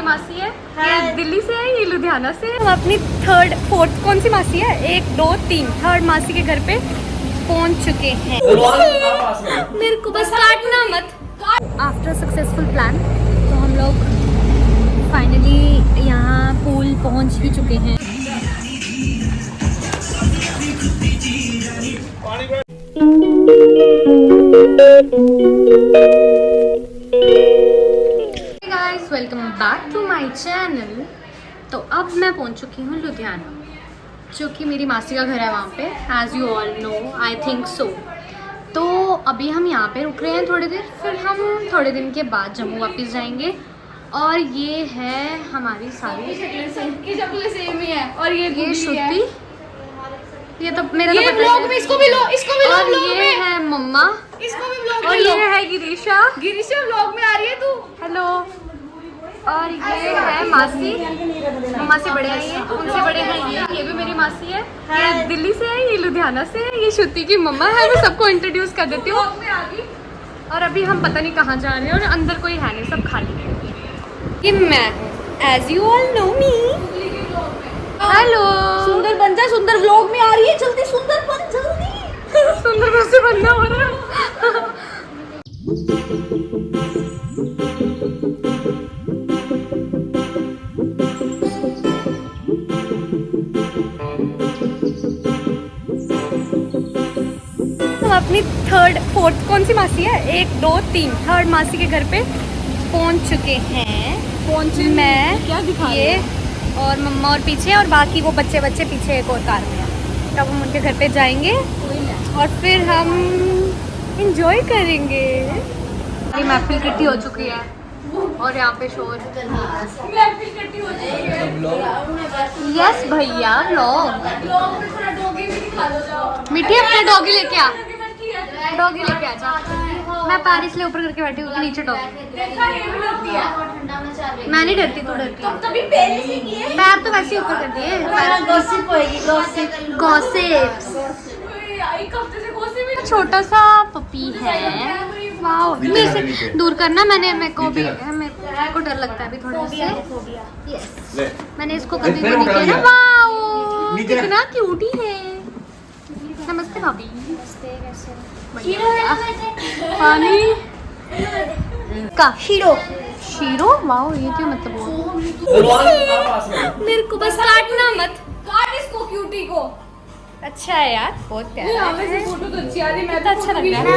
मासी है, ये दिल्ली से है, ये लुधियाना से है। हम अपनी थर्ड फोर्थ कौन सी मासी है, 1 2 3 थर्ड मासी के घर पे पहुंच चुके हैं। मेरे को बस काटना मत। आफ्टर सक्सेसफुल प्लान तो हम लोग फाइनली यहाँ पूल पहुँच ही चुके हैं। Guys welcome back to my channel. तो अब मैं पहुँच चुकी हूँ लुधियाना, जो कि मेरी मासी का घर है वहाँ पे, as you all know, I think so. तो अभी हम यहाँ पे रुक रहे हैं थोड़ी देर, फिर हम थोड़े दिन के बाद जम्मू वापस जाएंगे। और ये है हमारी सारी शक्लें सेम ही है। और ये श्रुति, ये तो मेरा ये तो ब्लॉग में इसको भी लो, इसको भी लो और ब्लॉग ये में, है मम्मा, इसको भी ब्लॉग और में लो। ये है गिरीशा। गिरीशा ब्लॉग में आ रही है तू। हेलो। और ये है मासी, मम्मा से बड़े हैं ये, उनसे बड़े हैं ये भी मेरी मासी है, ये दिल्ली से है, ये लुधियाना से है, ये श्रुति की मम्मा है। मैं सबको इंट्रोड्यूस कर देती हूँ। और अभी हम पता नहीं कहाँ जा रहे हैं, और अंदर कोई है नहीं, सब खाली है। ये मैं हूँ, as you all know me. Hello. सुंदर बन जा, सुंदर व्लॉग में आ रही है, जल्दी सुंदर बन, जल्दी। सुंदर कैसे बनना हो रहा है? हम अपनी थर्ड फोर्थ कौन सी मासी है, 1 2 3 थर्ड मासी के घर पे पहुंच चुके हैं। मैं क्या दिखा रही ये है? और मम्मा और पीछे, और बाकी वो बच्चे पीछे एक और कार में है। तब हम उनके घर पे जाएंगे और फिर हम इंजॉय करेंगे। ये महफिल इकट्ठी हो चुकी है और यहाँ पे शोर। यस भैया व्लॉग। मिठी अपने डॉगी लेके आ, डॉगी लेके आ जा। मैं पैर इसलिए ऊपर करके बैठी हूँ, नीचे डॉगी। मैं नहीं डरती, तू डरती है। पैर तो वैसे ही ऊपर कर दिए। गॉसिप। छोटा सा पपी है, वाओ। मेरे से दूर करना, मेरे को डर लगता है अभी थोड़ा से। यस, मैंने इसको कभी भी नहीं किया ना। वाओ कितना क्यूटी है। नमस्ते भाभी। पानी का शीरो वाओ, ये क्या मतलब हुआ? मेरे को बस काटना मत, काट इसको, क्यूटी को। अच्छा है यार, बहुत प्यारा है। फोटो तो अच्छी आ रही, मैं तो अच्छा लग रहा है।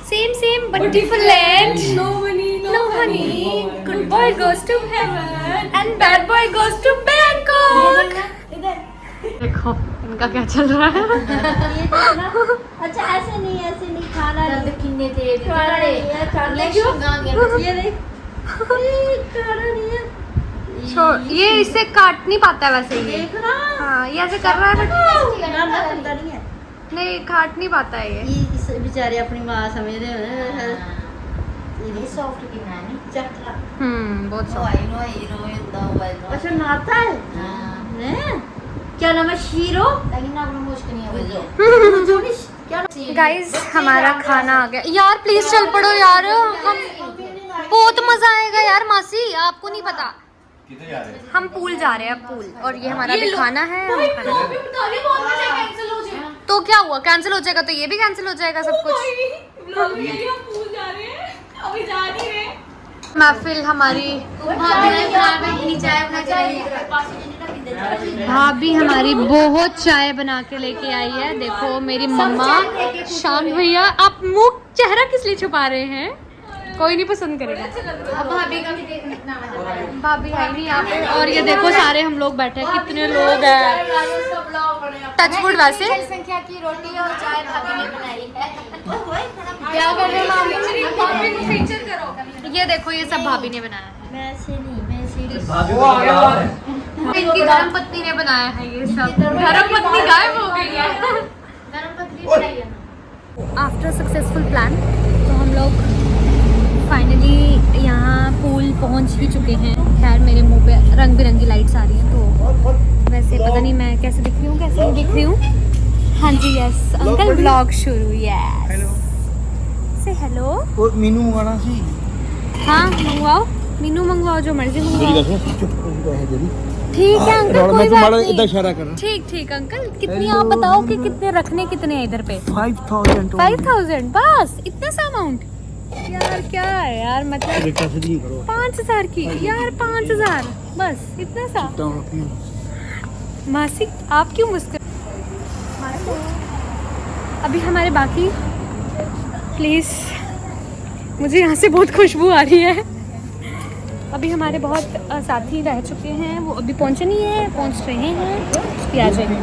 Same but different. No money, good boy goes to heaven and bad boy goes to Bangkok. देखो इनका क्या चल रहा है। अच्छा ऐसे नहीं खाना किन्ने थे ये देख छोड़, ये इससे काट नहीं पाता है वैसे ये। देख ना, हाँ ये ऐसे कर रहा है बट नहीं है नहीं काट नहीं पाता है ये। इस बेचारे अपनी माँ समझ रहे हैं। ये सॉफ्ट की ना नहीं चक्रा। बहुत सॉफ्ट। अच्छा नाता है हैं? क्या नाम है? शीरो। गाइस हमारा खाना आ गया यार, प्लीज चल पड़ो यार, हम बहुत मजा आएगा यार। मासी आपको नहीं पता, किधर जा रहे हैं? हम पूल जा रहे हैं, पूल। और ये हमारा भी खाना है। तो क्या हुआ, कैंसिल हो जाएगा तो ये भी कैंसिल हो जाएगा, सब कुछ। महफिल हमारी भाभी हमारी बहुत चाय बना के लेके आई है। देखो मेरी मम्मा। शांत भैया, आप मुंह चेहरा किस लिए छुपा रहे हैं? कोई नहीं पसंद करेगा। भाभी है नहीं यहाँ पे। और ये देखो सारे हम लोग बैठे हैं, कितने लोग हैं। टचवुड वैसे संख्या की रोटी और चाय भाभी ने बनाई है। क्या कर रहे हो? ये देखो ये सब भाभी ने बनाया है। मैं ऐसे नहीं, इनकी धर्म पत्नी ने बनाया है ये सब। धर्म पत्नी गायब हो गई है। आफ्टर सक्सेसफुल प्लान तो हम लोग फाइनली यहाँ पूल पहुँच ही चुके हैं। खैर मेरे मुंह पे रंग बिरंगी लाइट्स आ रही हैं, तो वैसे पता नहीं मैं कैसे दिख रही हूँ, कैसे नहीं दिख रही हूँ। हाँ जी यस अंकल, ब्लॉग शुरू। यस से हेलो। मीनू मंगाना सी। हाँ मंगवाओ। मीनू मंगवाओ, जो मर्जी मेरी मंगवाओ। गल सुन, चुप हो जा जरी। ठीक है अंकल, मैं कोई तो बात माड़ा नहीं। इधर इशारा करना। ठीक ठीक अंकल, कितनी आप बताओ कि कितने रखने कितने हैं इधर पे? 5000 5000 बस, इतना सा अमाउंट? यार क्या है यार, मतलब बेटा से दी करो 5000 की यार, 5000 बस, इतना सा? मासी आप क्यों मुस्कुरा? अभी हमारे बाकी, प्लीज, मुझे यहाँ से बहुत खुशबू आ रही है। अभी हमारे बहुत साथी रह चुके हैं, वो अभी पहुँचे नहीं है, पहुँच रहे हैं, भी आ जाएंगे।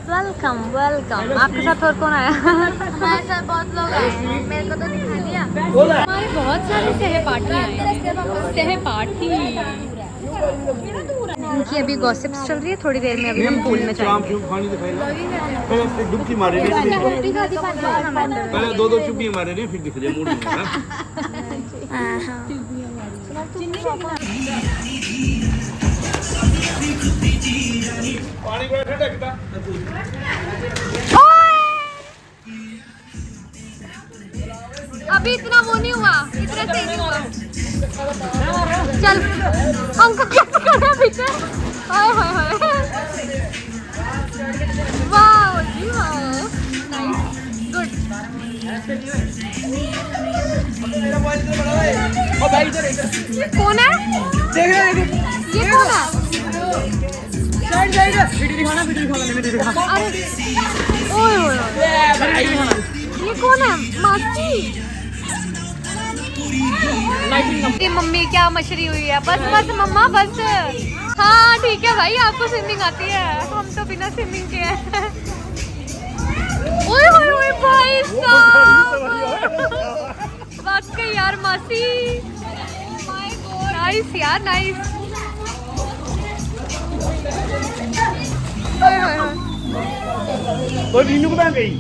Welcome welcome. आपके साथ और कौन आया? हमारे साथ बहुत लोग आए हैं, मेरे को तो दिखा दिया। हमारे बहुत सारे सहपाठी आए हैं, सहपाठी। इनकी अभी गॉसिप्स चल रही है, थोड़ी देर में अभी हम पूल में जाएंगे। खानी दिखाई पहले डुबकी मारे ने, पहले दो चुप्पी मारे ने, फिर दिख जाए मूड में ना। पानी को ठंडा किता। अभी इतना वो नहीं हुआ, इतना सही नहीं हुआ। चल अंकल कैसे कर रहे हैं पीछे? हाय हाय हाय, वाओ जी वाओ, नाइस, गुड। ये कौन है? ये कौन है? अरे ओए ओए, ये कौन है? मासी। ये मम्मी क्या मशरी हुई है, बस बस मम्मा बस। हाँ ठीक है भाई, आपको स्विमिंग आती है, हम तो बिना स्विमिंग के हैं। ओए ओए ओए भाई साहब, वाकई यार मासी, नाइस यार नाइस। और रीनू कहाँ गई?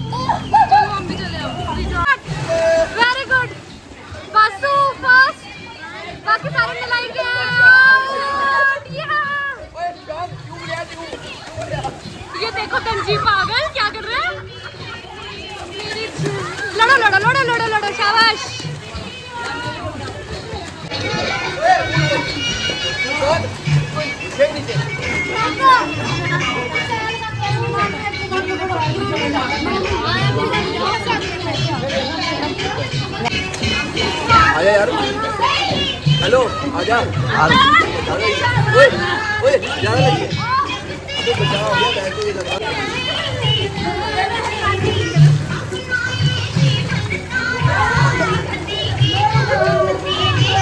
वेरी गुड बासु, फास्ट, बाकी सारे मिलाएंगे। ये देखो गंजी पागल क्या कर रहे हैं। लड़ो लड़ो लड़ो लड़ो लड़ो, शाबाश। आजा यार, हेलो आजा। ओए ओए ज्यादा लगी है, तो बचाओ हो गया, बैठ के लगा।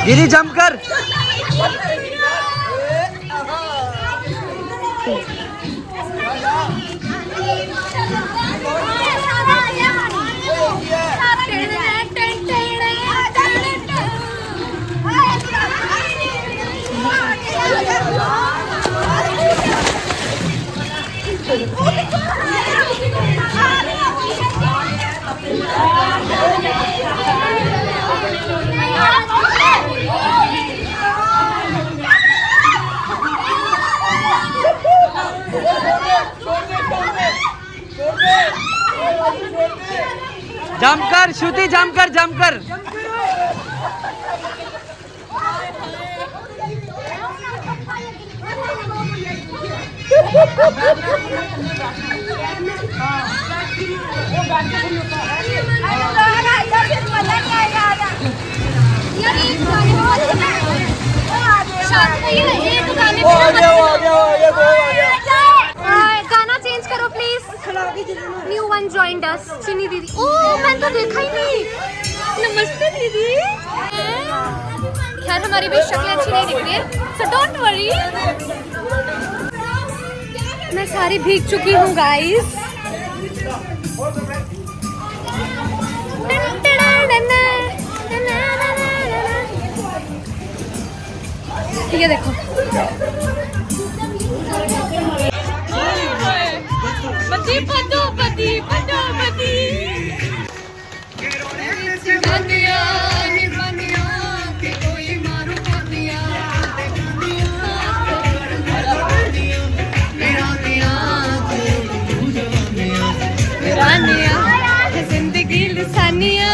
गिरी जंप कर। जंप कर श्रुति, जंप कर, जंप कर। गाना चेंज करो please. New one joined us, चिनी दीदी। ओह मैंने तो देखा ही नहीं। नमस्ते दीदी। खैर हमारी भी शक्ल अच्छी नहीं दिख रही है, सो डोंट वरी। मैं सारी भीग चुकी हूँ गाइस। ये देखो पति पतो पति पतो पति बनिया बनिया के कोई मारू बनिया बनिया जिंदगी लसानिया।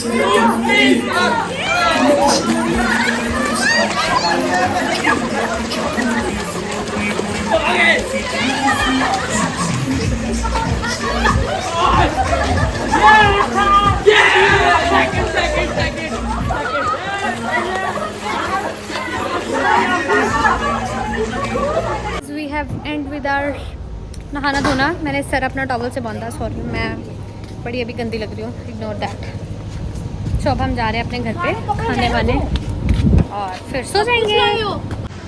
We have end with our नहाना धोना। मैंने सर अपना टॉवल से बांधा, सॉरी मैं बड़ी अभी गंदी लग रही हूँ, इग्नोर दैट। सो अब हम जा रहे हैं अपने घर पे खाने वाने और फिर सो जाएंगे।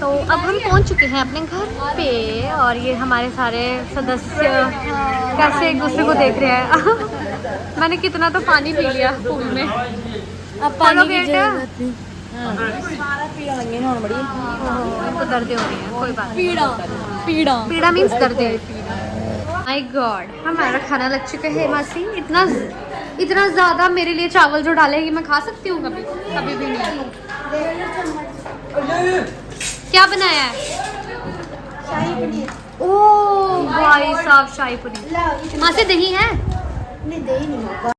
तो अब हम पहुंच चुके हैं अपने घर पे और ये हमारे सारे सदस्य कैसे एक दूसरे को देख रहे हैं। मैंने कितना तो पानी पी लिया पूल में। अब पानी पानी की की जरूरत जरूरत नहीं। लगे ना बड़ी इनको दर्द हो रही है, कोई बात नहीं। पीड़ा पीड़ा पीड़ा मीन्स दर्द है। माय गॉड, हमारा खाना लग चुका है। मासी इतना ज़्यादा मेरे लिए चावल जो डाले कि मैं खा सकती हूँ कभी कभी भी नहीं। क्या बनाया है? शाही पनीर। ओह भाई साहब, शाही पनीर। मासी दही है? नहीं, दही नहीं होगा।